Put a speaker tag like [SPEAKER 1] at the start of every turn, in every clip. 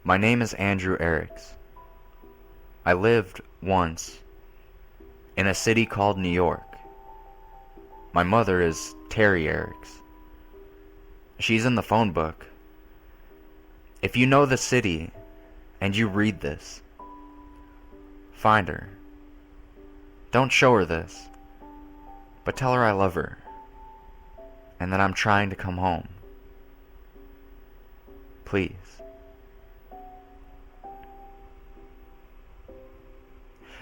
[SPEAKER 1] My name is Andrew Eriks. I lived once in a city called New York. My mother is Terry Eriks. She's in the phone book. If you know the city and you read this, find her. Don't show her this, but tell her I love her and that I'm trying to come home. Please.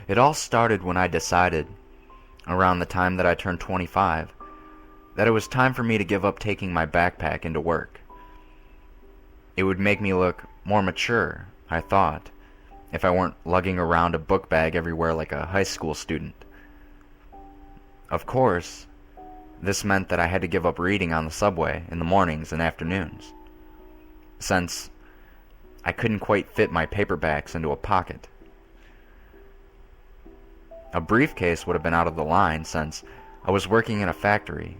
[SPEAKER 1] It all started when I decided, around the time that I turned 25, that it was time for me to give up taking my backpack into work. It would make me look more mature, I thought, if I weren't lugging around a book bag everywhere like a high school student. Of course, this meant that I had to give up reading on the subway in the mornings and afternoons, since I couldn't quite fit my paperbacks into a pocket. A briefcase would have been out of the line since I was working in a factory,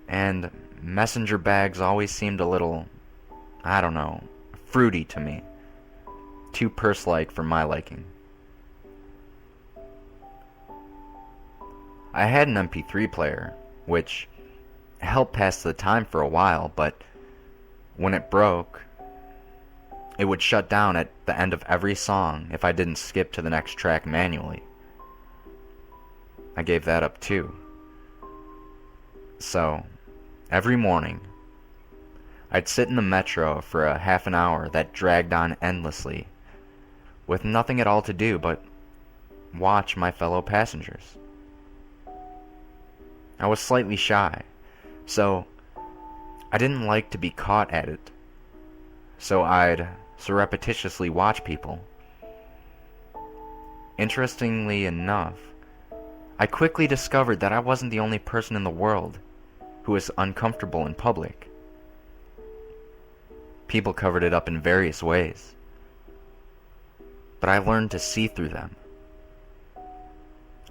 [SPEAKER 1] and messenger bags always seemed a little, fruity to me. Too purse-like for my liking. I had an MP3 player, which helped pass the time for a while, but when it broke, it would shut down at the end of every song if I didn't skip to the next track manually. I gave that up too. So, every morning, I'd sit in the metro for a half an hour that dragged on endlessly, with nothing at all to do but watch my fellow passengers. I was slightly shy, so I didn't like to be caught at it. So I'd surreptitiously watch people. Interestingly enough, I quickly discovered that I wasn't the only person in the world who was uncomfortable in public. People covered it up in various ways, but I learned to see through them.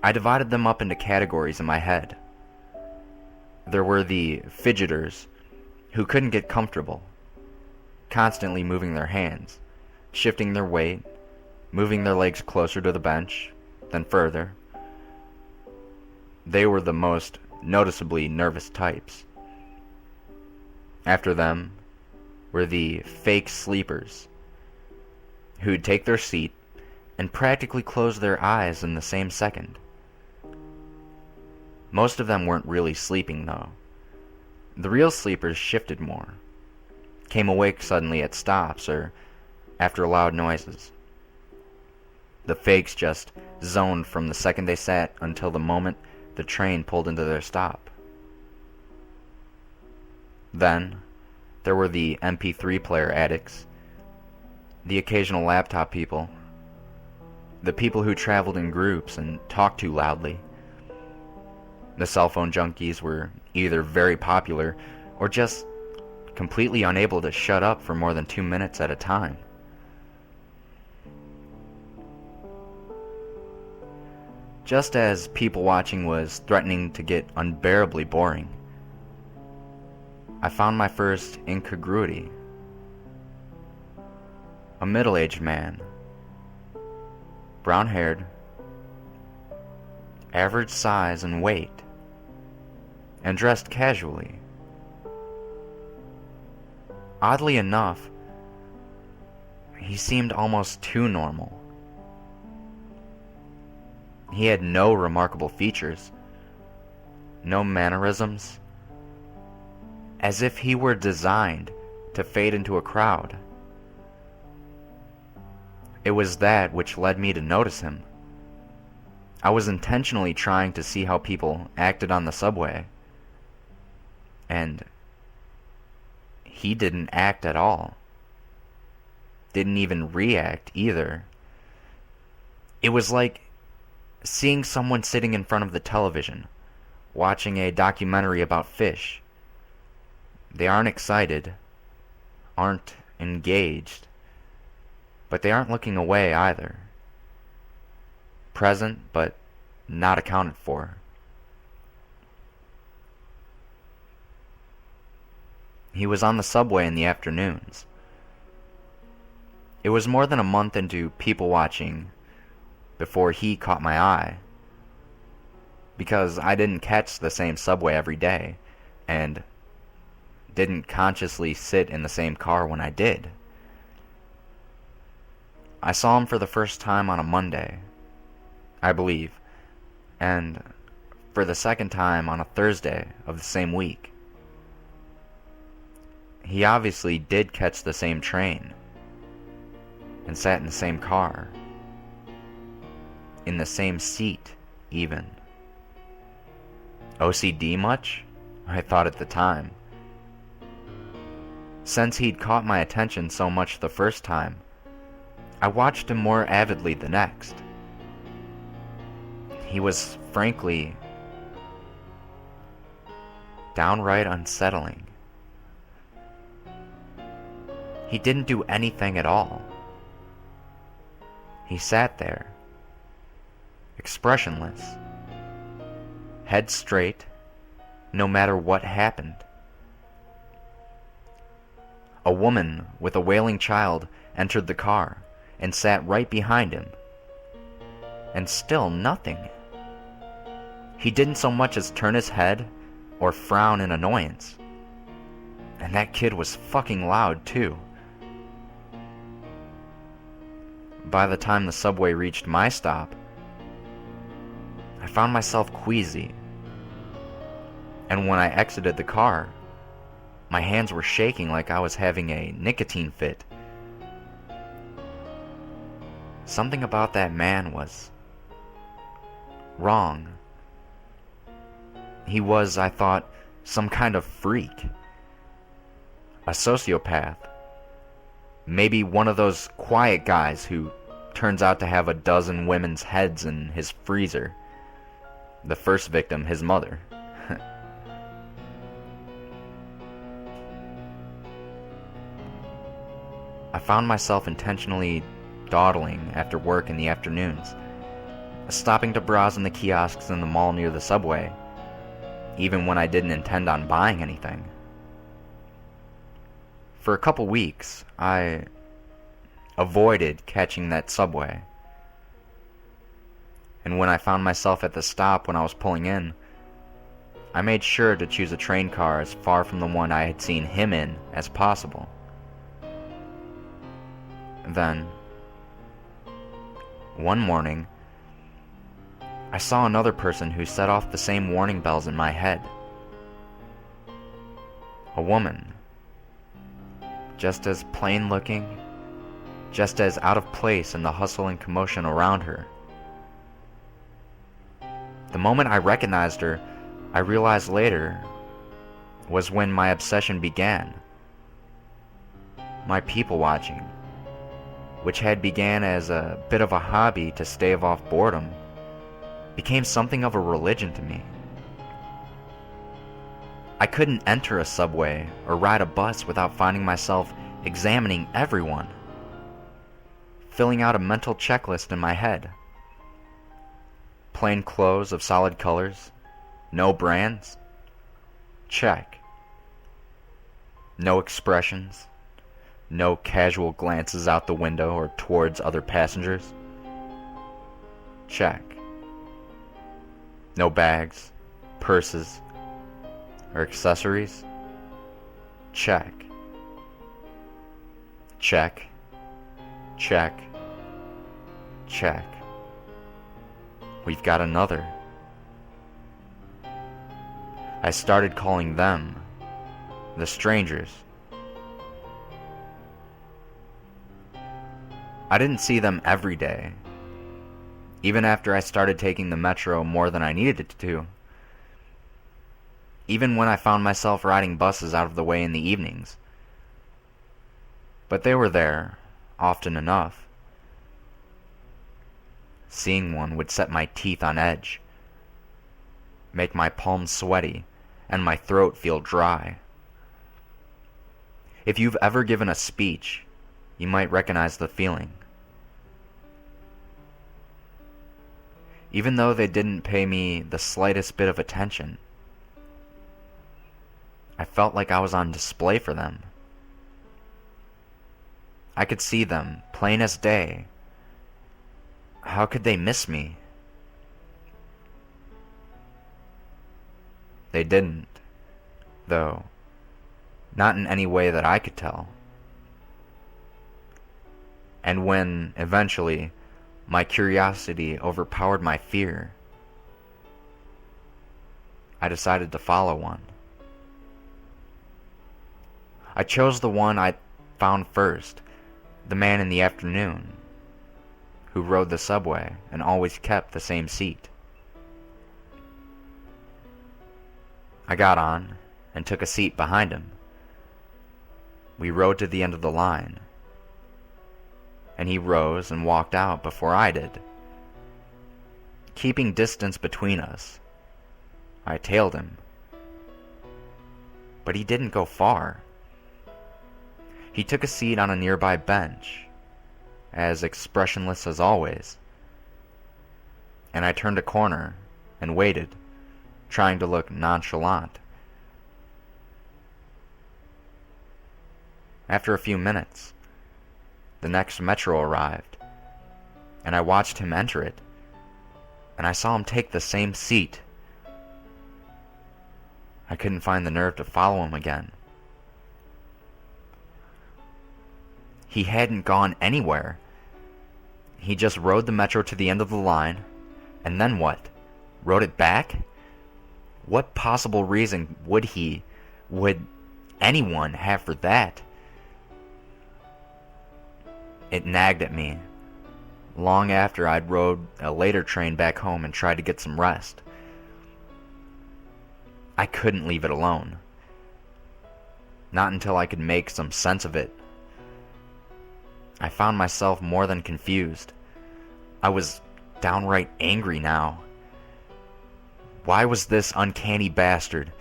[SPEAKER 1] I divided them up into categories in my head. There were the fidgeters, who couldn't get comfortable, constantly moving their hands, shifting their weight, moving their legs closer to the bench, then further. They were the most noticeably nervous types. After them were the fake sleepers, who'd take their seat and practically close their eyes in the same second. Most of them weren't really sleeping, though. The real sleepers shifted more, came awake suddenly at stops or after loud noises. The fakes just zoned from the second they sat until the moment the train pulled into their stop. Then, there were the MP3 player addicts, the occasional laptop people, the people who traveled in groups and talked too loudly. The cell phone junkies were either very popular or just completely unable to shut up for more than 2 minutes at a time. Just as people watching was threatening to get unbearably boring, I found my first incongruity. A middle-aged man, brown-haired, average size and weight, and dressed casually. Oddly enough, he seemed almost too normal. He had no remarkable features, no mannerisms, as if he were designed to fade into a crowd. It was that which led me to notice him. I was intentionally trying to see how people acted on the subway, and he didn't act at all. Didn't even react either. It was like seeing someone sitting in front of the television, watching a documentary about fish. They aren't excited, aren't engaged, but they aren't looking away either. Present, but not accounted for. He was on the subway in the afternoons. It was more than a month into people watching before he caught my eye, because I didn't catch the same subway every day, and didn't consciously sit in the same car when I did. I saw him for the first time on a Monday, I believe, and for the second time on a Thursday of the same week. He obviously did catch the same train, and sat in the same car, in the same seat, even. OCD much? I thought at the time. Since he'd caught my attention so much the first time, I watched him more avidly the next. He was, frankly, downright unsettling. He didn't do anything at all. He sat there, expressionless, head straight, no matter what happened. A woman with a wailing child entered the car and sat right behind him, and still nothing. He didn't so much as turn his head or frown in annoyance. And that kid was fucking loud too. By the time the subway reached my stop, I found myself queasy. And when I exited the car, my hands were shaking like I was having a nicotine fit. Something about that man was wrong. He was, I thought, some kind of freak. A sociopath. Maybe one of those quiet guys who turns out to have a dozen women's heads in his freezer. The first victim, his mother. I found myself intentionally dawdling after work in the afternoons, stopping to browse in the kiosks in the mall near the subway, even when I didn't intend on buying anything. For a couple weeks, I avoided catching that subway. And when I found myself at the stop when I was pulling in, I made sure to choose a train car as far from the one I had seen him in as possible. Then, one morning, I saw another person who set off the same warning bells in my head. A woman. Just as plain looking, just as out of place in the hustle and commotion around her. The moment I recognized her, I realized later, was when my obsession began. My people watching, which had began as a bit of a hobby to stave off boredom, became something of a religion to me. I couldn't enter a subway or ride a bus without finding myself examining everyone, filling out a mental checklist in my head. Plain clothes of solid colors, no brands, check. No expressions, no casual glances out the window or towards other passengers, check. No bags, purses, or accessories, check. Check, check, check. We've got another. I started calling them the strangers. I didn't see them every day, even after I started taking the metro more than I needed it to. Even when I found myself riding buses out of the way in the evenings. But they were there, often enough. Seeing one would set my teeth on edge, make my palms sweaty, and my throat feel dry. If you've ever given a speech, you might recognize the feeling. Even though they didn't pay me the slightest bit of attention, I felt like I was on display for them. I could see them, plain as day. How could they miss me? They didn't, though. Not in any way that I could tell. And when, eventually, my curiosity overpowered my fear, I decided to follow one. I chose the one I found first, the man in the afternoon, who rode the subway and always kept the same seat. I got on and took a seat behind him. We rode to the end of the line, and he rose and walked out before I did. Keeping distance between us, I tailed him. But he didn't go far. He took a seat on a nearby bench, as expressionless as always, and I turned a corner and waited, trying to look nonchalant. After a few minutes, the next metro arrived, and I watched him enter it, and I saw him take the same seat. I couldn't find the nerve to follow him again. He hadn't gone anywhere. He just rode the metro to the end of the line, and then what? Rode it back? What possible reason would anyone have for that? It nagged at me, long after I'd rode a later train back home and tried to get some rest. I couldn't leave it alone. Not until I could make some sense of it. I found myself more than confused. I was downright angry now. Why was this uncanny bastard,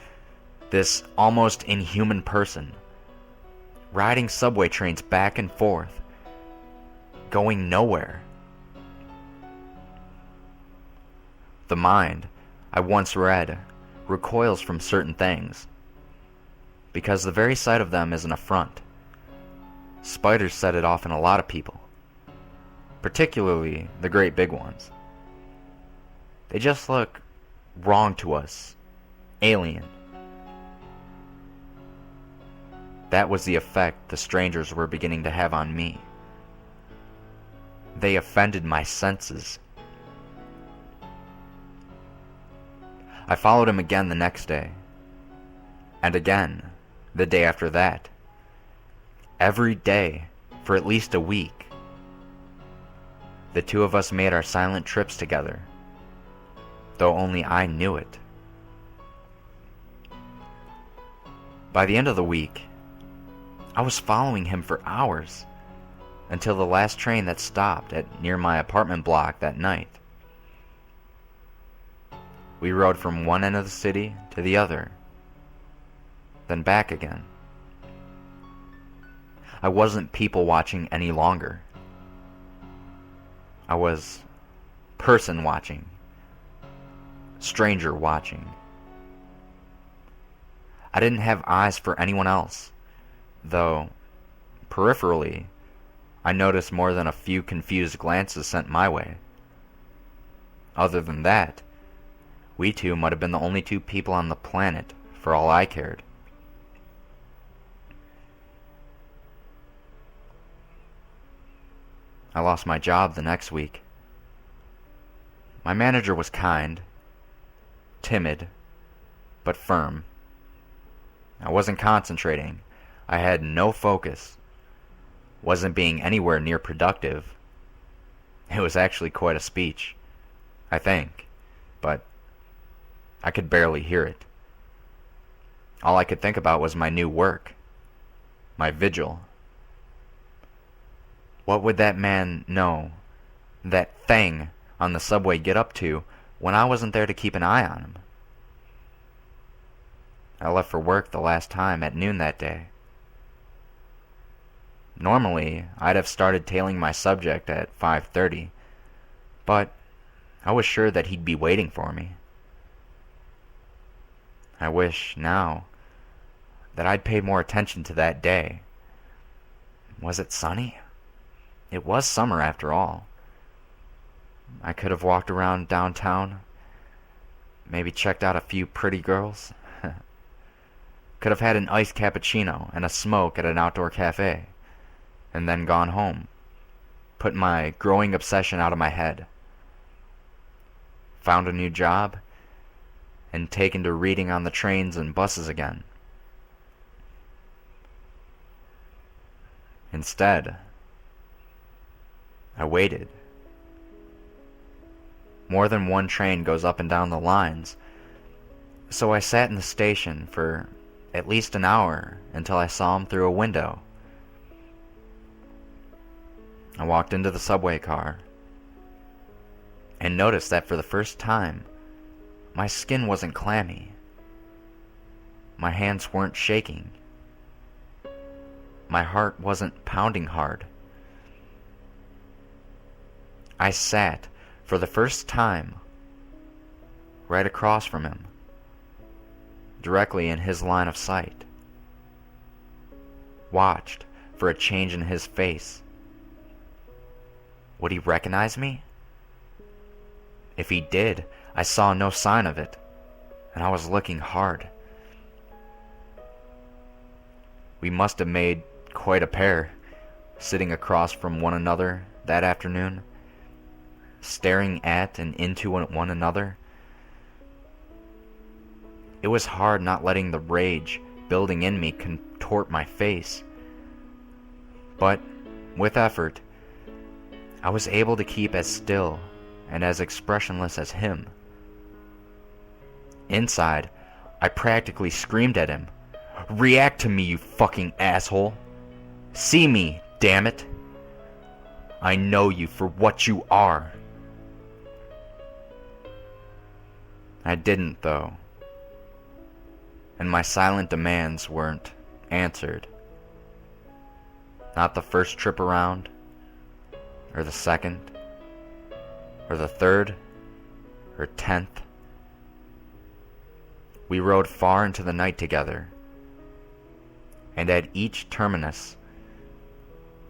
[SPEAKER 1] this almost inhuman person, riding subway trains back and forth, going nowhere? The mind, I once read, recoils from certain things, because the very sight of them is an affront. Spiders set it off in a lot of people, particularly the great big ones. They just look wrong to us, alien. That was the effect the strangers were beginning to have on me. They offended my senses. I followed him again the next day, and again the day after that. Every day for at least a week. The two of us made our silent trips together, though only I knew it. By the end of the week, I was following him for hours, until the last train that stopped at near my apartment block that night. We rode from one end of the city to the other, then back again. I wasn't people watching any longer. I was person watching, stranger watching. I didn't have eyes for anyone else, though peripherally I noticed more than a few confused glances sent my way. Other than that, we two might have been the only two people on the planet, for all I cared. I lost my job the next week. My manager was kind, timid, but firm. I wasn't concentrating. I had no focus. Wasn't being anywhere near productive. It was actually quite a speech, I think, but I could barely hear it. All I could think about was my new work, my vigil. What would that man know, that thing on the subway, get up to when I wasn't there to keep an eye on him? I left for work the last time at noon that day. Normally, I'd have started tailing my subject at 5:30, but I was sure that he'd be waiting for me. I wish, now, that I'd paid more attention to that day. Was it sunny? It was summer after all. I could have walked around downtown, maybe checked out a few pretty girls. Could have had an iced cappuccino and a smoke at an outdoor cafe, and then gone home, put my growing obsession out of my head, found a new job, and taken to reading on the trains and buses again. Instead, I waited. More than one train goes up and down the lines, so I sat in the station for at least an hour until I saw him through a window. I walked into the subway car and noticed that for the first time, my skin wasn't clammy. My hands weren't shaking. My heart wasn't pounding hard. I sat, for the first time, right across from him, directly in his line of sight. Watched for a change in his face. Would he recognize me? If he did, I saw no sign of it, and I was looking hard. We must have made quite a pair, sitting across from one another that afternoon, staring at and into one another. It was hard not letting the rage building in me contort my face. But, with effort, I was able to keep as still and as expressionless as him. Inside, I practically screamed at him, "React to me, you fucking asshole! See me, damn it! I know you for what you are!" I didn't, though, and my silent demands weren't answered. Not the first trip around, or the second, or the third, or 10th. We rode far into the night together, and at each terminus,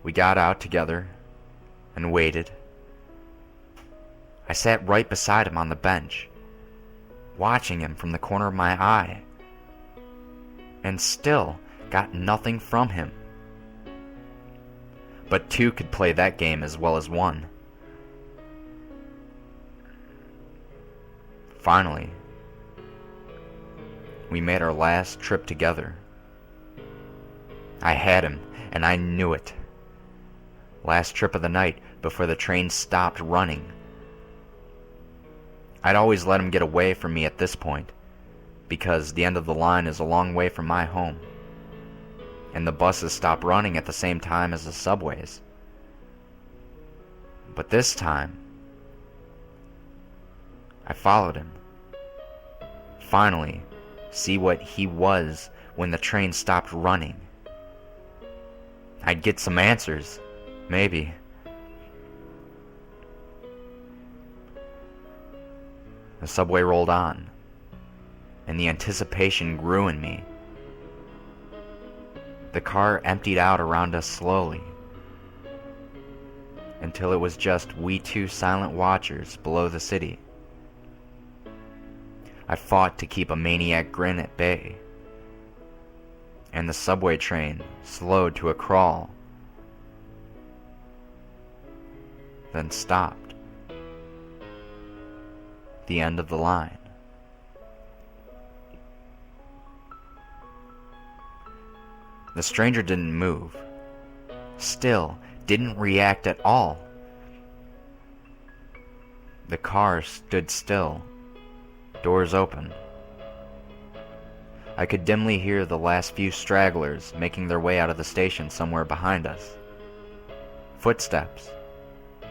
[SPEAKER 1] we got out together and waited. I sat right beside him on the bench, watching him from the corner of my eye, and still got nothing from him. But two could play that game as well as one. Finally, we made our last trip together. I had him, and I knew it. Last trip of the night before the train stopped running. I'd always let him get away from me at this point, because the end of the line is a long way from my home, and the buses stop running at the same time as the subways. But this time, I followed him. Finally, see what he was when the train stopped running. I'd get some answers, maybe. The subway rolled on, and the anticipation grew in me. The car emptied out around us slowly, until it was just we two silent watchers below the city. I fought to keep a maniac grin at bay, and the subway train slowed to a crawl, then stopped. The end of the line. The stranger didn't move, still didn't react at all. The car stood still, doors open. I could dimly hear the last few stragglers making their way out of the station somewhere behind us. Footsteps,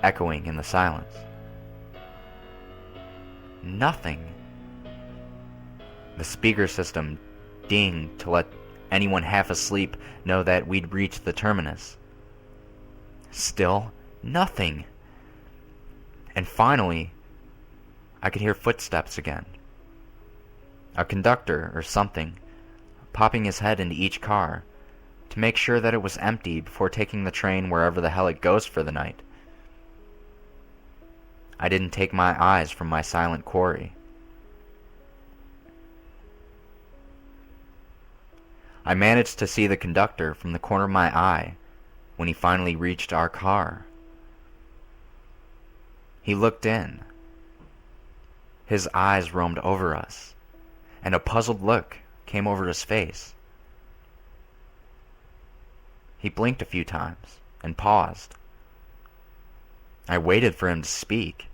[SPEAKER 1] echoing in the silence. Nothing. The speaker system dinged to let anyone half asleep know that we'd reached the terminus. Still, nothing. And finally, I could hear footsteps again. A conductor or something, popping his head into each car, to make sure that it was empty before taking the train wherever the hell it goes for the night. I didn't take my eyes from my silent quarry. I managed to see the conductor from the corner of my eye when he finally reached our car. He looked in. His eyes roamed over us, and a puzzled look came over his face. He blinked a few times and paused. I waited for him to speak,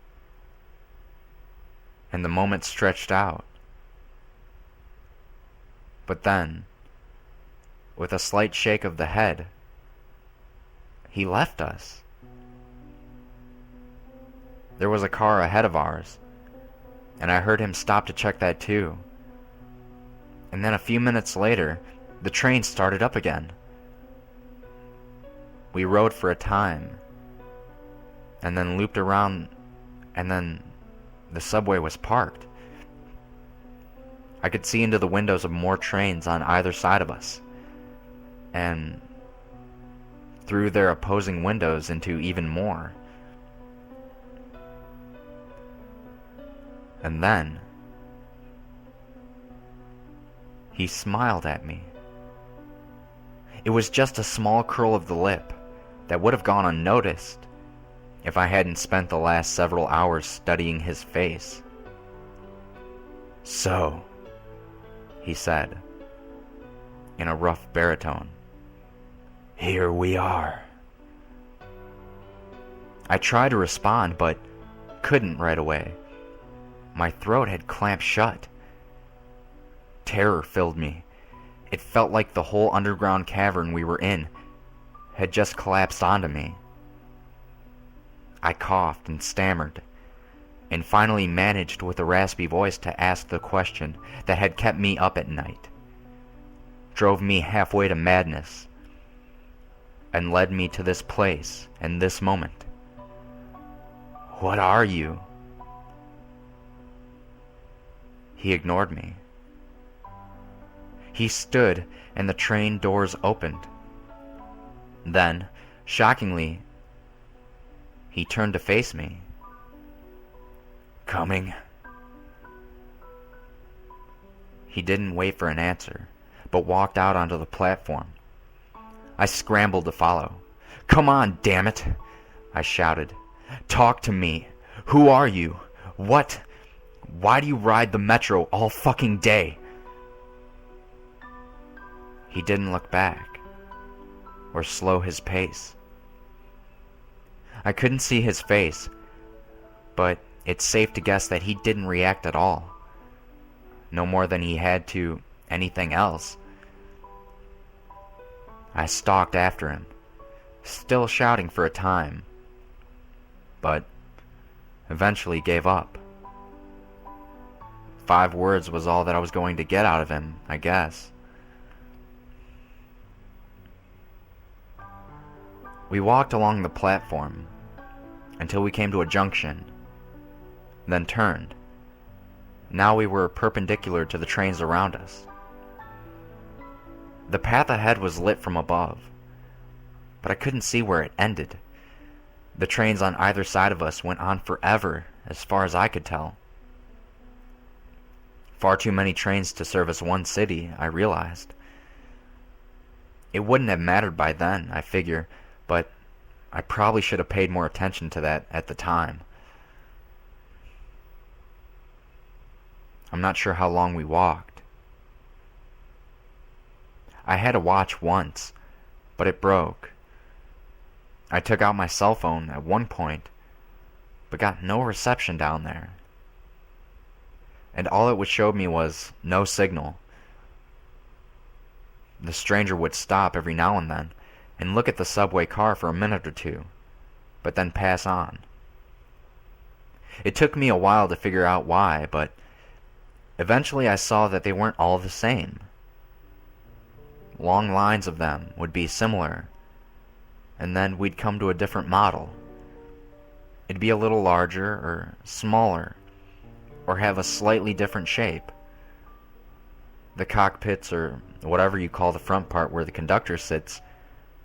[SPEAKER 1] and the moment stretched out. But then, with a slight shake of the head, he left us. There was a car ahead of ours, and I heard him stop to check that too. And then a few minutes later, the train started up again. We rode for a time, and then looped around, and then the subway was parked. I could see into the windows of more trains on either side of us, and through their opposing windows into even more. And then he smiled at me. It was just a small curl of the lip that would have gone unnoticed if I hadn't spent the last several hours studying his face. "So," he said, in a rough baritone, "here we are." I tried to respond, but couldn't right away. My throat had clamped shut. Terror filled me. It felt like the whole underground cavern we were in had just collapsed onto me. I coughed and stammered, and finally managed with a raspy voice to ask the question that had kept me up at night, drove me halfway to madness, and led me to this place and this moment. "What are you?" He ignored me. He stood, and the train doors opened. Then, shockingly, he turned to face me. "Coming?" He didn't wait for an answer, but walked out onto the platform. I scrambled to follow. "Come on, damn it!" I shouted. "Talk to me. Who are you? What? Why do you ride the metro all fucking day?" He didn't look back or slow his pace. I couldn't see his face, but it's safe to guess that he didn't react at all. No more than he had to anything else. I stalked after him, still shouting for a time, but eventually gave up. 5 words was all that I was going to get out of him, I guess. We walked along the platform until we came to a junction, then turned. Now we were perpendicular to the trains around us. The path ahead was lit from above, but I couldn't see where it ended. The trains on either side of us went on forever, as far as I could tell. Far too many trains to service one city, I realized. It wouldn't have mattered by then, I figure, but I probably should have paid more attention to that at the time. I'm not sure how long we walked. I had a watch once, but it broke. I took out my cell phone at one point, but got no reception down there. And all it would show me was no signal. The stranger would stop every now and then and look at the subway car for a minute or two, but then pass on. It took me a while to figure out why, but eventually I saw that they weren't all the same. Long lines of them would be similar, and then we'd come to a different model. It'd be a little larger or smaller, or have a slightly different shape. The cockpits, or whatever you call the front part where the conductor sits,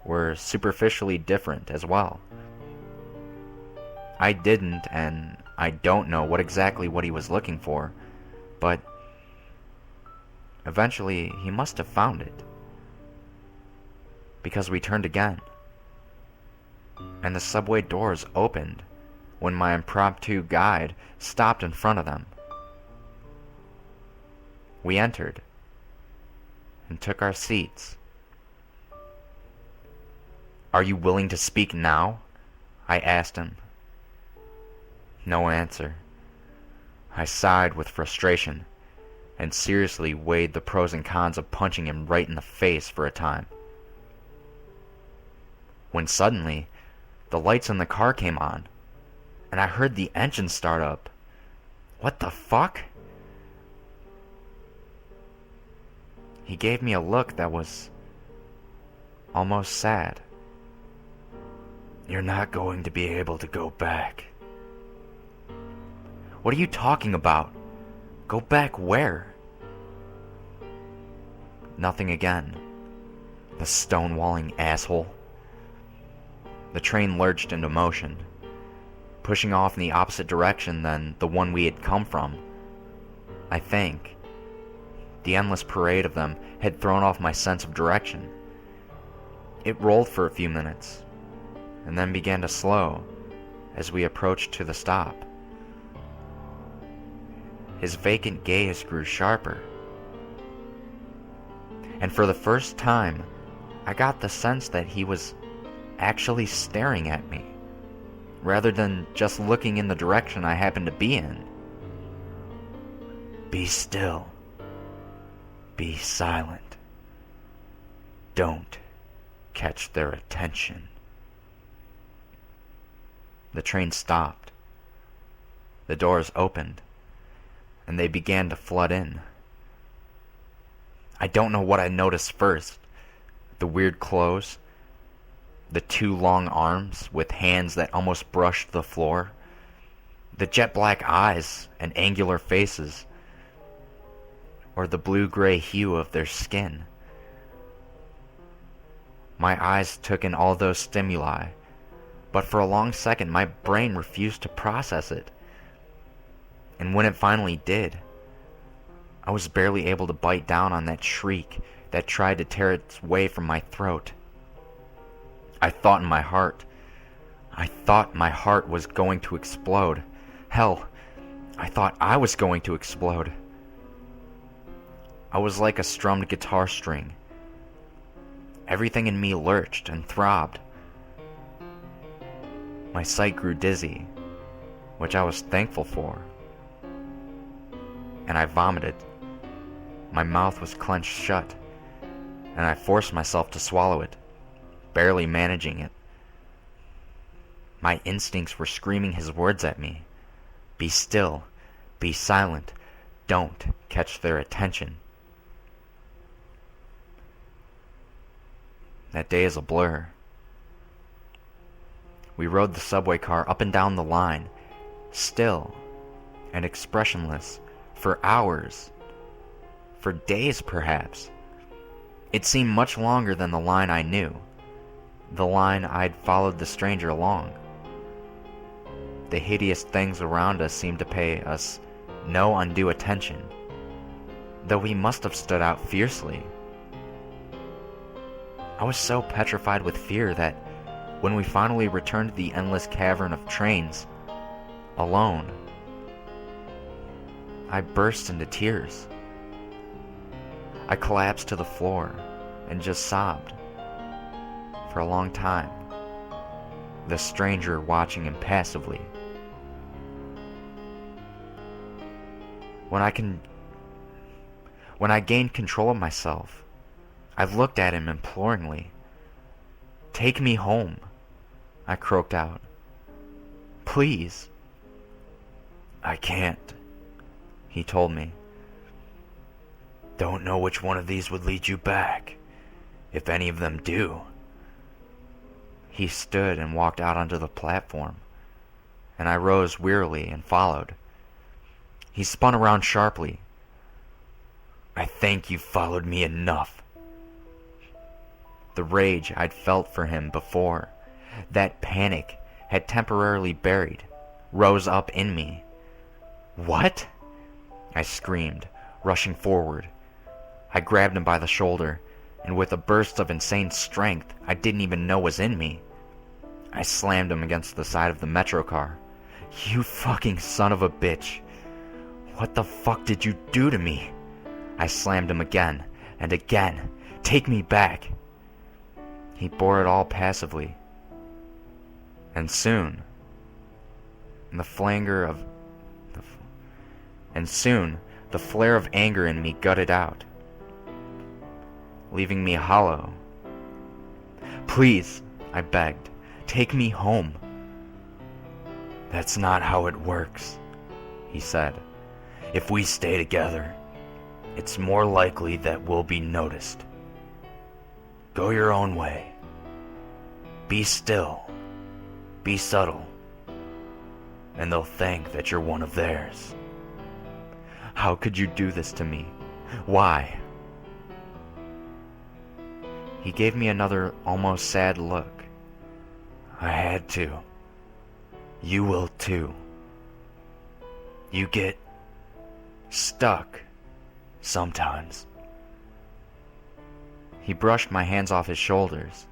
[SPEAKER 1] were superficially different as well. I didn't, and I don't know what he was looking for, but eventually he must have found it. Because we turned again, and the subway doors opened when my impromptu guide stopped in front of them. We entered and took our seats. "Are you willing to speak now?" I asked him. No answer. I sighed with frustration and seriously weighed the pros and cons of punching him right in the face for a time. When suddenly, the lights in the car came on, and I heard the engine start up. What the fuck? He gave me a look that was almost sad. "You're not going to be able to go back." "What are you talking about? Go back where?" Nothing again. The stonewalling asshole. The train lurched into motion, pushing off in the opposite direction than the one we had come from. I think the endless parade of them had thrown off my sense of direction. It rolled for a few minutes, and then began to slow as we approached to the stop. His vacant gaze grew sharper, and for the first time, I got the sense that he was actually staring at me, rather than just looking in the direction I happened to be in. "Be still. Be silent. Don't catch their attention." The train stopped. The doors opened, and they began to flood in. I don't know what I noticed first. The weird clothes, the two long arms with hands that almost brushed the floor, the jet black eyes and angular faces, or the blue-gray hue of their skin. My eyes took in all those stimuli, but for a long second my brain refused to process it. And when it finally did, I was barely able to bite down on that shriek that tried to tear its way from my throat. I thought my heart was going to explode. Hell, I thought I was going to explode. I was like a strummed guitar string. Everything in me lurched and throbbed. My sight grew dizzy, which I was thankful for. And I vomited. My mouth was clenched shut, and I forced myself to swallow it, barely managing it. My instincts were screaming his words at me. Be still. Be silent. Don't catch their attention. That day is a blur. We rode the subway car up and down the line, still and expressionless, for hours, for days perhaps. It seemed much longer than the line I knew, the line I'd followed the stranger along. The hideous things around us seemed to pay us no undue attention, though we must have stood out fiercely. I was so petrified with fear that when we finally returned to the endless cavern of trains, alone, I burst into tears. I collapsed to the floor and just sobbed. For a long time, the stranger watching impassively. When I gained control of myself, I looked at him imploringly. "Take me home," I croaked out. "Please." "I can't," he told me. "Don't know which one of these would lead you back, if any of them do." He stood and walked out onto the platform, and I rose wearily and followed. He spun around sharply. I think you followed me enough. The rage I'd felt for him before, that panic had temporarily buried, rose up in me. What? I screamed, rushing forward. I grabbed him by the shoulder, and with a burst of insane strength I didn't even know was in me, I slammed him against the side of the metro car. You fucking son of a bitch. What the fuck did you do to me? I slammed him again and again. Take me back. He bore it all passively. And soon, the flare of anger in me gutted out, leaving me hollow. Please, I begged, take me home. That's not how it works, he said. If we stay together, it's more likely that we'll be noticed. Go your own way. Be still. Be subtle. And they'll think that you're one of theirs. How could you do this to me? Why? He gave me another almost sad look. I had to. You will too. You get stuck sometimes. He brushed my hands off his shoulders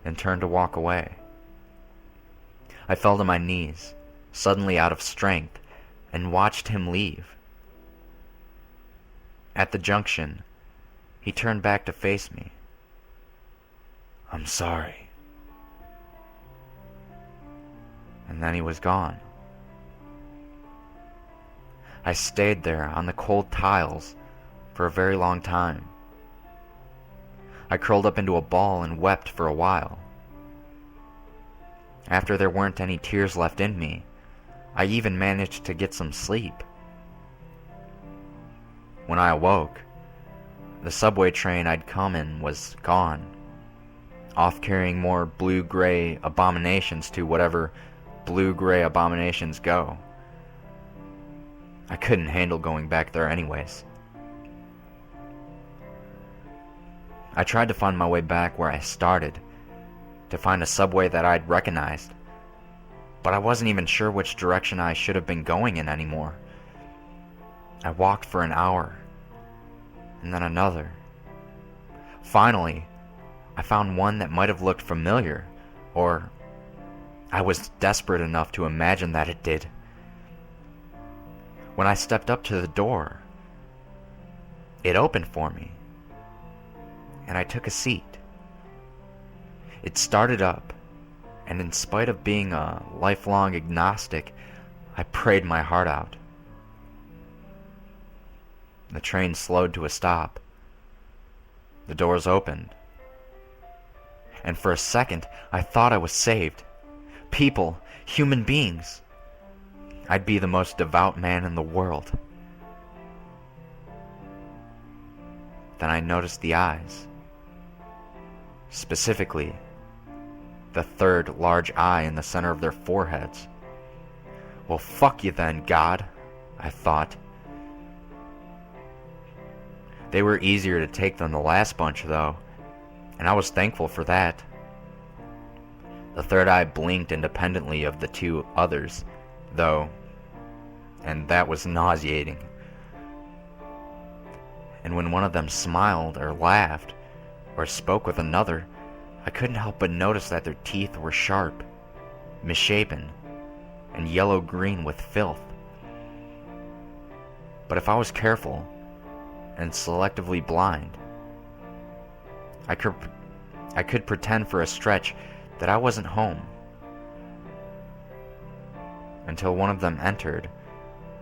[SPEAKER 1] and turned to walk away. I fell to my knees, suddenly out of strength, and watched him leave. At the junction, he turned back to face me. I'm sorry. And then he was gone. I stayed there on the cold tiles for a very long time. I curled up into a ball and wept for a while. After there weren't any tears left in me, I even managed to get some sleep. When I awoke, the subway train I'd come in was gone, off carrying more blue-gray abominations to whatever blue-gray abominations go. I couldn't handle going back there anyways. I tried to find my way back where I started, to find a subway that I'd recognized, but I wasn't even sure which direction I should have been going in anymore. I walked for an hour, and then another. Finally, I found one that might have looked familiar, or I was desperate enough to imagine that it did. When I stepped up to the door, it opened for me, and I took a seat. It started up, and in spite of being a lifelong agnostic, I prayed my heart out. The train slowed to a stop. The doors opened, and for a second I thought I was saved. People, human beings. I'd be the most devout man in the world. Then I noticed the eyes. Specifically, the third large eye in the center of their foreheads. Well, fuck you then, God, I thought. They were easier to take than the last bunch, though, and I was thankful for that. The third eye blinked independently of the two others, though, and that was nauseating. And when one of them smiled or laughed or spoke with another, I couldn't help but notice that their teeth were sharp, misshapen, and yellow-green with filth. But if I was careful and selectively blind, I could pretend for a stretch that I wasn't home, until one of them entered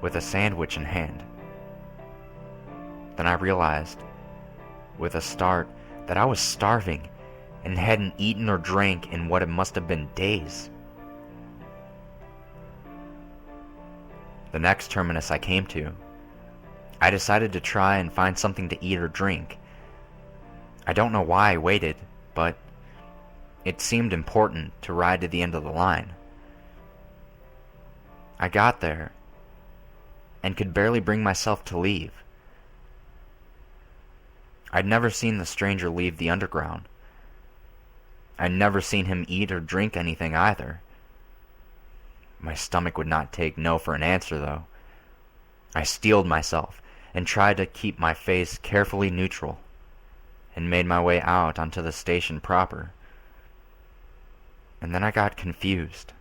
[SPEAKER 1] with a sandwich in hand. Then I realized, with a start, that I was starving and hadn't eaten or drank in what it must have been days. The next terminus I came to, I decided to try and find something to eat or drink. I don't know why I waited, but it seemed important to ride to the end of the line. I got there and could barely bring myself to leave. I'd never seen the stranger leave the underground. I'd never seen him eat or drink anything either. My stomach would not take no for an answer, though. I steeled myself and tried to keep my face carefully neutral, and made my way out onto the station proper. And then I got confused.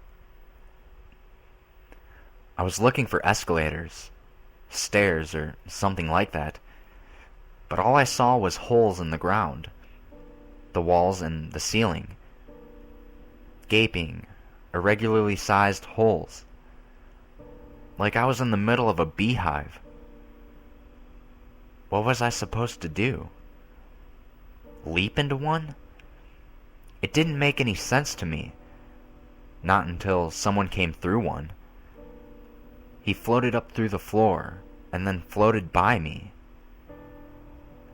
[SPEAKER 1] I was looking for escalators, stairs, or something like that, but all I saw was holes in the ground, the walls and the ceiling. Gaping, irregularly sized holes. Like I was in the middle of a beehive. What was I supposed to do? Leap into one? It didn't make any sense to me. Not until someone came through one. He floated up through the floor, and then floated by me.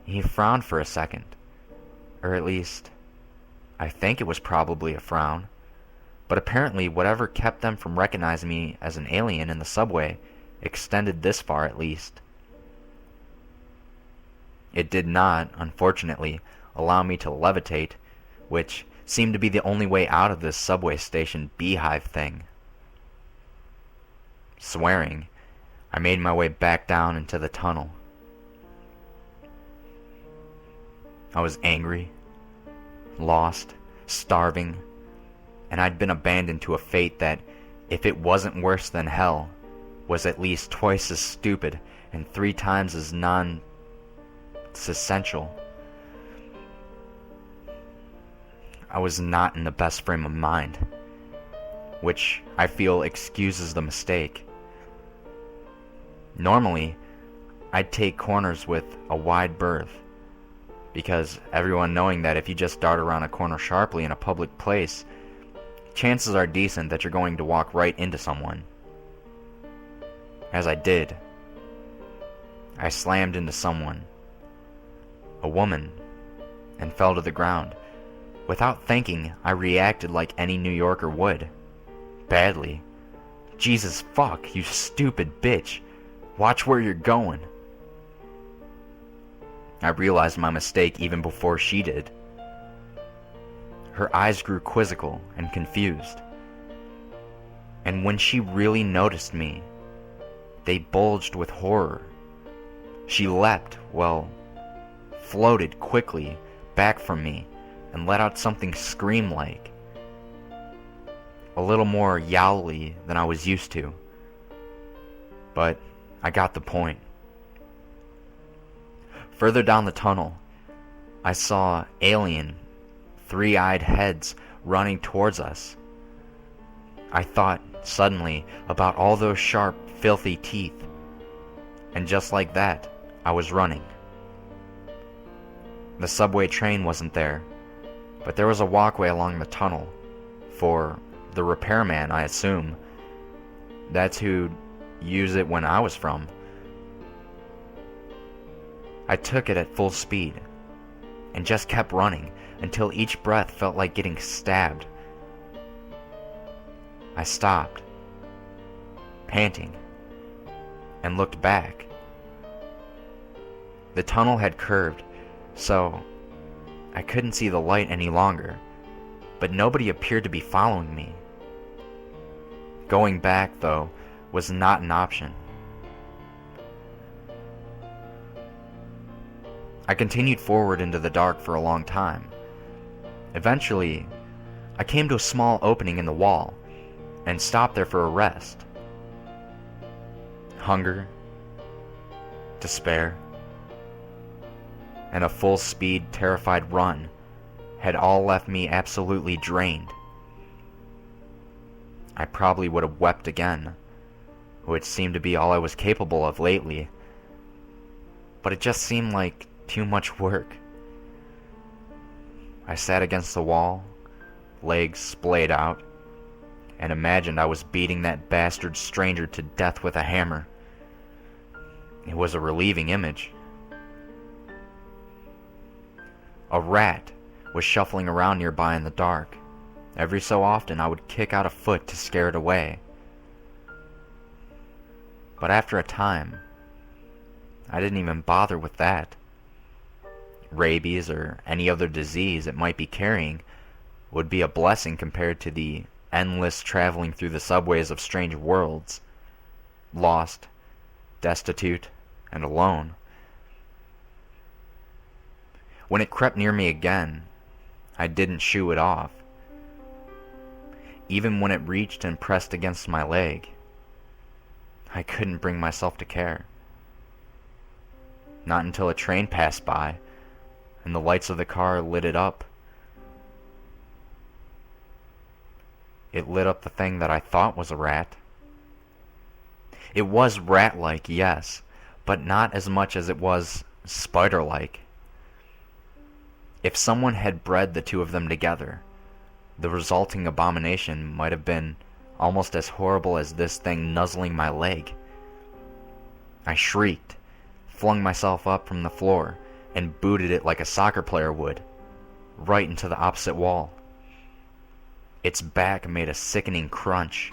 [SPEAKER 1] He frowned for a second. Or at least, I think it was probably a frown. But apparently whatever kept them from recognizing me as an alien in the subway extended this far at least. It did not, unfortunately, allow me to levitate, which seemed to be the only way out of this subway station beehive thing. Swearing, I made my way back down into the tunnel. I was angry, lost, starving, and I'd been abandoned to a fate that, if it wasn't worse than hell, was at least twice as stupid and 3 times as non-essential. I was not in the best frame of mind, which I feel excuses the mistake. Normally, I'd take corners with a wide berth, because everyone knowing that if you just dart around a corner sharply in a public place, chances are decent that you're going to walk right into someone. As I did, I slammed into someone, a woman, and fell to the ground. Without thinking, I reacted like any New Yorker would. Badly. Jesus fuck, you stupid bitch. Watch where you're going. I realized my mistake even before she did. Her eyes grew quizzical and confused. And when she really noticed me, they bulged with horror. She leapt, floated quickly back from me and let out something scream-like. A little more yowly than I was used to. But I got the point. Further down the tunnel, I saw alien, 3-eyed heads running towards us. I thought suddenly about all those sharp, filthy teeth. And just like that, I was running. The subway train wasn't there, but there was a walkway along the tunnel for the repairman, I assume. That's who'd use it when I was from. I took it at full speed and just kept running until each breath felt like getting stabbed. I stopped, panting, and looked back. The tunnel had curved, so I couldn't see the light any longer, but nobody appeared to be following me. Going back, though, was not an option. I continued forward into the dark for a long time. Eventually, I came to a small opening in the wall and stopped there for a rest. Hunger, despair, and a full-speed, terrified run had all left me absolutely drained. I probably would have wept again, which seemed to be all I was capable of lately, but it just seemed like too much work. I sat against the wall, legs splayed out, and imagined I was beating that bastard stranger to death with a hammer. It was a relieving image. A rat was shuffling around nearby in the dark. Every so often I would kick out a foot to scare it away. But after a time, I didn't even bother with that. rabies, or any other disease it might be carrying would be a blessing compared to the endless traveling through the subways of strange worlds, lost, destitute, and alone. When it crept near me again, I didn't shoo it off. Even when it reached and pressed against my leg, I couldn't bring myself to care. Not until a train passed by and the lights of the car lit it up. It lit up the thing that I thought was a rat. It was rat-like, yes, but not as much as it was spider-like. If someone had bred the two of them together, the resulting abomination might have been almost as horrible as this thing nuzzling my leg. I shrieked, flung myself up from the floor, and booted it like a soccer player would, right into the opposite wall. Its back made a sickening crunch,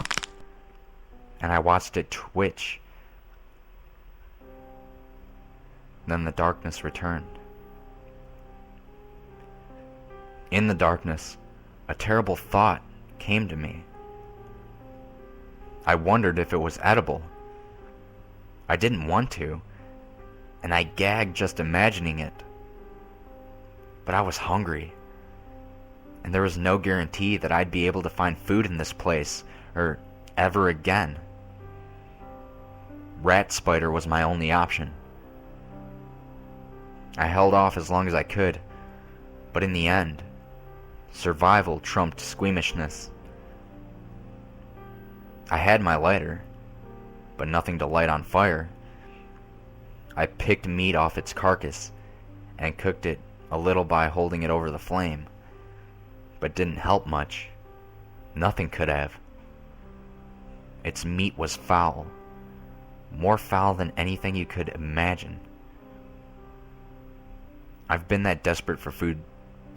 [SPEAKER 1] and I watched it twitch. Then the darkness returned. In the darkness, a terrible thought came to me. I wondered if it was edible. I didn't want to, and I gagged just imagining it. But I was hungry, and there was no guarantee that I'd be able to find food in this place, or ever again. Rat spider was my only option. I held off as long as I could, but in the end, survival trumped squeamishness. I had my lighter, but nothing to light on fire. I picked meat off its carcass and cooked it a little by holding it over the flame, but didn't help much. Nothing could have. Its meat was foul, more foul than anything you could imagine. I've been that desperate for food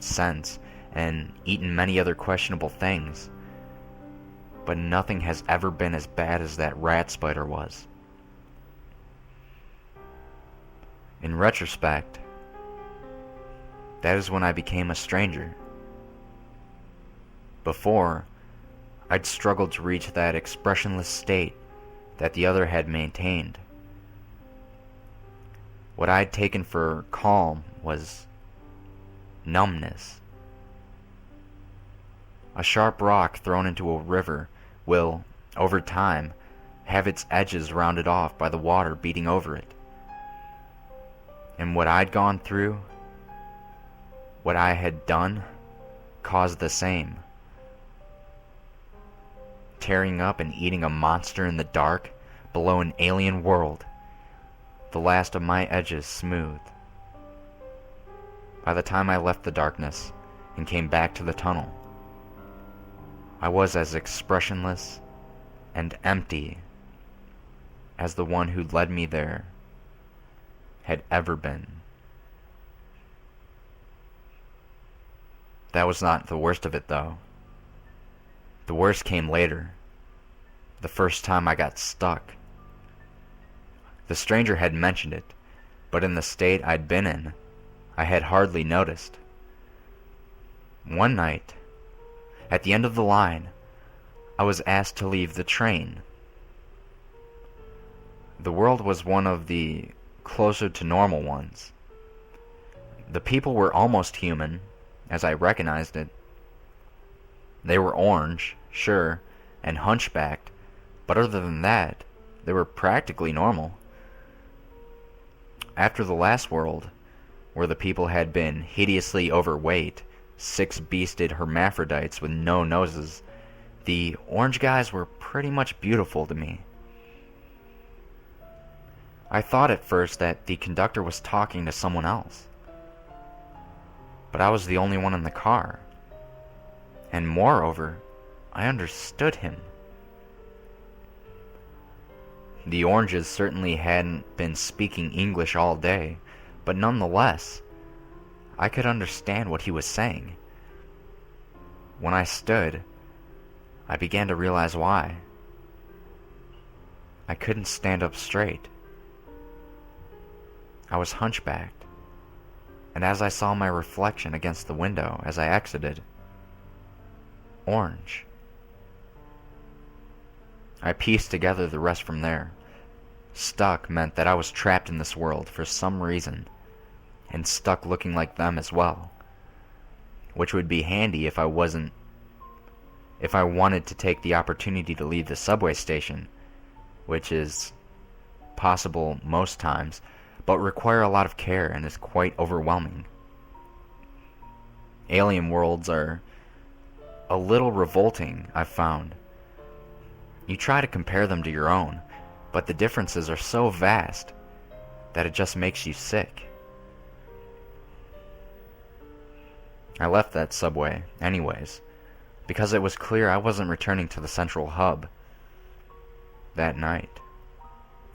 [SPEAKER 1] since, and eaten many other questionable things, but nothing has ever been as bad as that rat spider was. In retrospect, that is when I became a stranger. Before, I'd struggled to reach that expressionless state that the other had maintained. What I'd taken for calm was numbness. A sharp rock thrown into a river will, over time, have its edges rounded off by the water beating over it. And what I'd gone through, what I had done, caused the same. Tearing up and eating a monster in the dark below an alien world, the last of my edges smoothed. By the time I left the darkness and came back to the tunnel, I was as expressionless and empty as the one who led me there had ever been. That was not the worst of it, though. The worst came later, the first time I got stuck. The stranger had mentioned it, but in the state I'd been in, I had hardly noticed. One night, at the end of the line, I was asked to leave the train. The world was one of the closer to normal ones. The people were almost human, as I recognized it. They were orange, sure, and hunchbacked, but other than that, they were practically normal. After the last world, where the people had been hideously overweight, six-beasted hermaphrodites with no noses, the orange guys were pretty much beautiful to me. I thought at first that the conductor was talking to someone else, but I was the only one in the car, and moreover, I understood him. The oranges certainly hadn't been speaking English all day, but nonetheless, I could understand what he was saying. When I stood, I began to realize why. I couldn't stand up straight. I was hunchbacked. and as I saw my reflection against the window as I exited, orange. I pieced together the rest from there. Stuck meant that I was trapped in this world for some reason, and stuck looking like them as well, which would be handy if I wanted to take the opportunity to leave the subway station, which is possible most times, but require a lot of care and is quite overwhelming. Alien worlds are a little revolting, I've found. You try to compare them to your own, but the differences are so vast that it just makes you sick. I left that subway, anyways, because it was clear I wasn't returning to the central hub that night.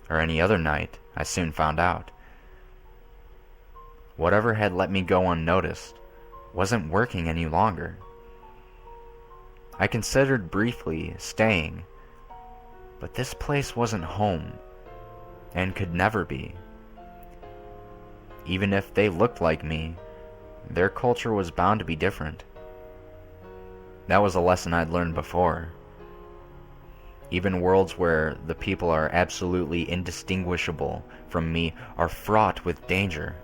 [SPEAKER 1] Or any other night, I soon found out. Whatever had let me go unnoticed wasn't working any longer. I considered briefly staying, but this place wasn't home, and could never be. Even if they looked like me, their culture was bound to be different. That was a lesson I'd learned before. Even worlds where the people are absolutely indistinguishable from me are fraught with danger.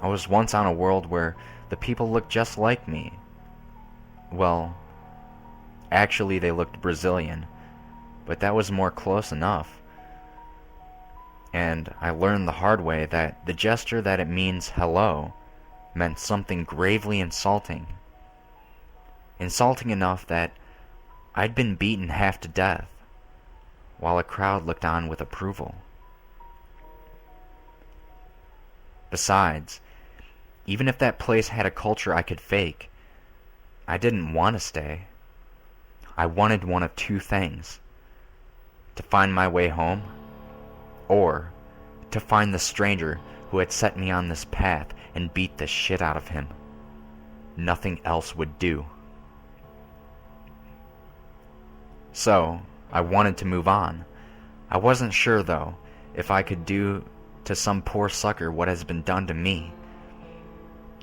[SPEAKER 1] I was once on a world where the people looked just like me. Well, actually they looked Brazilian, but that was more close enough. And I learned the hard way that the gesture that it means hello meant something gravely insulting. Insulting enough that I'd been beaten half to death, while a crowd looked on with approval. Besides, even if that place had a culture I could fake, I didn't want to stay. I wanted one of two things: to find my way home, or to find the stranger who had set me on this path and beat the shit out of him. Nothing else would do. So, I wanted to move on. I wasn't sure, though, if I could do to some poor sucker what has been done to me.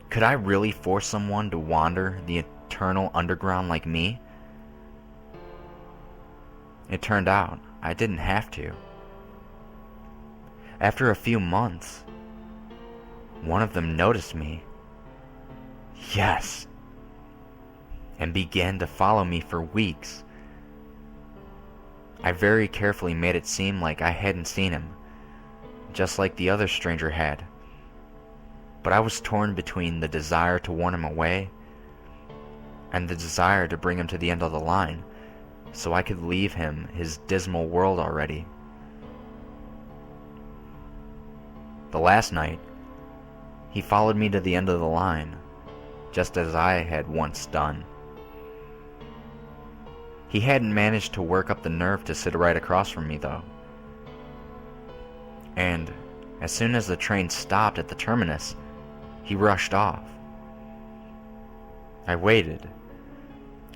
[SPEAKER 1] Could I really force someone to wander the eternal underground like me? It turned out I didn't have to. After a few months, one of them noticed me. Yes. And began to follow me for weeks. I very carefully made it seem like I hadn't seen him, just like the other stranger had. But I was torn between the desire to warn him away and the desire to bring him to the end of the line so I could leave him his dismal world already. The last night, he followed me to the end of the line, just as I had once done. He hadn't managed to work up the nerve to sit right across from me, though. And as soon as the train stopped at the terminus, he rushed off. I waited,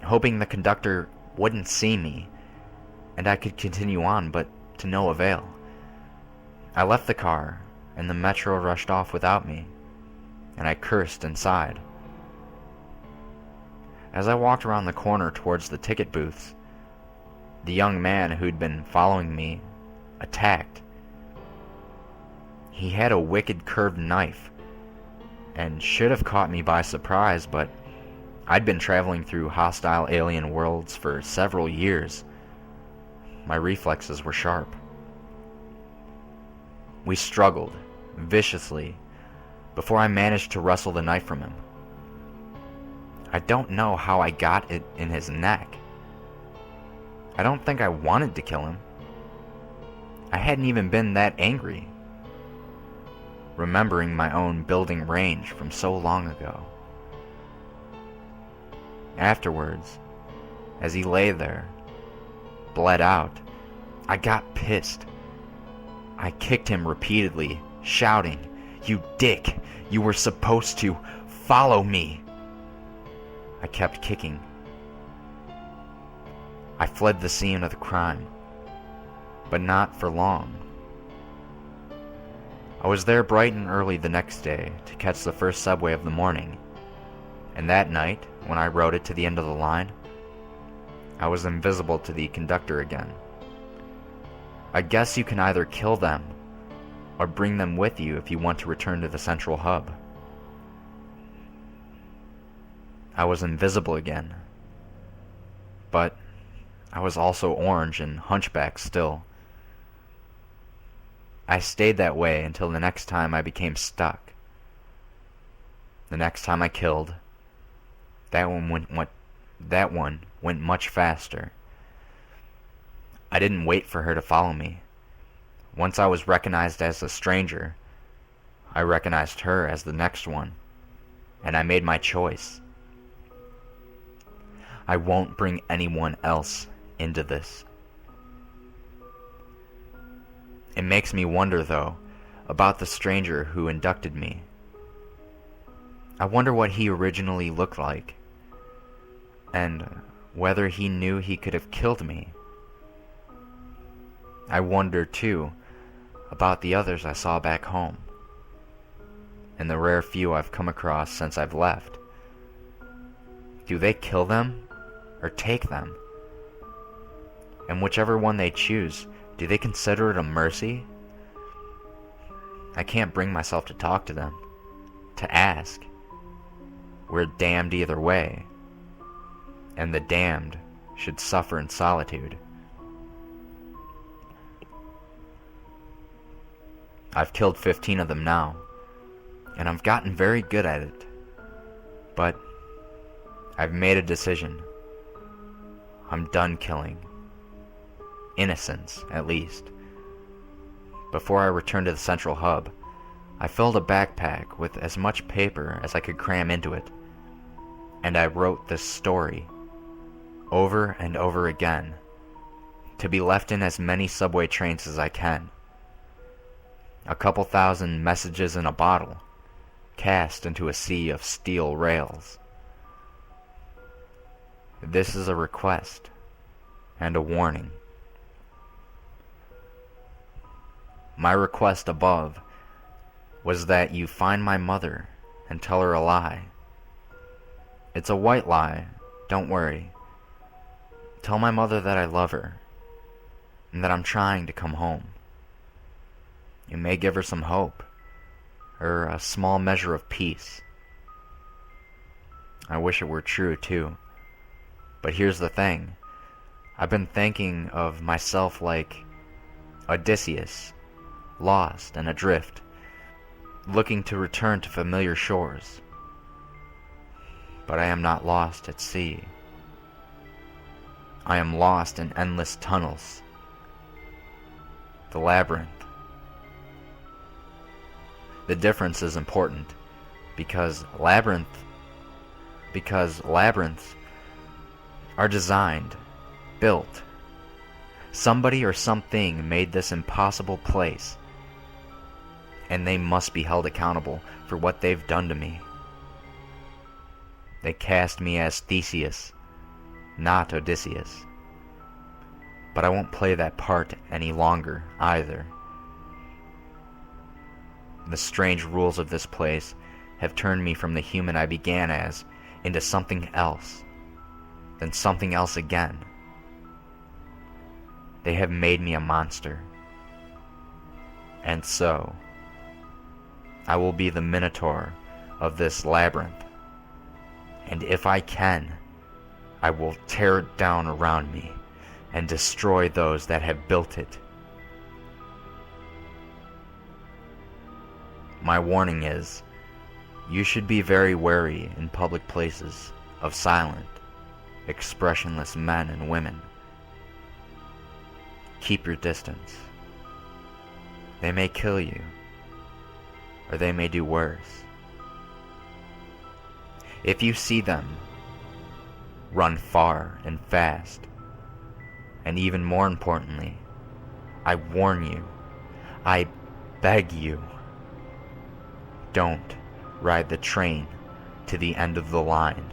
[SPEAKER 1] hoping the conductor wouldn't see me, and I could continue on, but to no avail. I left the car, and the metro rushed off without me, and I cursed inside. As I walked around the corner towards the ticket booths, the young man who'd been following me attacked. He had a wicked curved knife, and should have caught me by surprise, but I'd been traveling through hostile alien worlds for several years. My reflexes were sharp. We struggled, viciously, before I managed to wrestle the knife from him. I don't know how I got it in his neck. I don't think I wanted to kill him. I hadn't even been that angry, remembering my own building range from so long ago. Afterwards, as he lay there, bled out, I got pissed. I kicked him repeatedly, shouting, "You dick! You were supposed to follow me!" I kept kicking. I fled the scene of the crime, but not for long. I was there bright and early the next day to catch the first subway of the morning, and that night, when I rode it to the end of the line, I was invisible to the conductor again. I guess you can either kill them or bring them with you if you want to return to the central hub. I was invisible again, but I was also orange and hunchback still. I stayed that way until the next time I became stuck. The next time I killed, that one went much faster. I didn't wait for her to follow me. Once I was recognized as a stranger, I recognized her as the next one, and I made my choice. I won't bring anyone else into this. It makes me wonder, though, about the stranger who inducted me. I wonder what he originally looked like, and whether he knew he could have killed me. I wonder, too, about the others I saw back home, and the rare few I've come across since I've left. Do they kill them, or take them? And whichever one they choose, do they consider it a mercy? I can't bring myself to talk to them, to ask. We're damned either way, and the damned should suffer in solitude. I've killed 15 of them now, and I've gotten very good at it. But I've made a decision. I'm done killing. Innocents, at least. Before I returned to the central hub, I filled a backpack with as much paper as I could cram into it, and I wrote this story, over and over again, to be left in as many subway trains as I can. A couple thousand messages in a bottle, cast into a sea of steel rails. This is a request, and a warning. My request above was that you find my mother and tell her a lie. It's a white lie, don't worry. Tell my mother that I love her, and that I'm trying to come home. It may give her some hope, or a small measure of peace. I wish it were true, too. But here's the thing. I've been thinking of myself like Odysseus, lost and adrift, looking to return to familiar shores. But I am not lost at sea. I am lost in endless tunnels. The labyrinth. The difference is important, because labyrinths are designed, built. Somebody or something made this impossible place, and they must be held accountable for what they've done to me. They cast me as Theseus, not Odysseus. But I won't play that part any longer, either. The strange rules of this place have turned me from the human I began as into something else, then something else again. They have made me a monster. And so, I will be the minotaur of this labyrinth. And if I can, I will tear it down around me and destroy those that have built it. My warning is, you should be very wary in public places of silent, expressionless men and women. Keep your distance. They may kill you, or they may do worse. If you see them, run far and fast. And even more importantly, I warn you, I beg you, don't ride the train to the end of the line.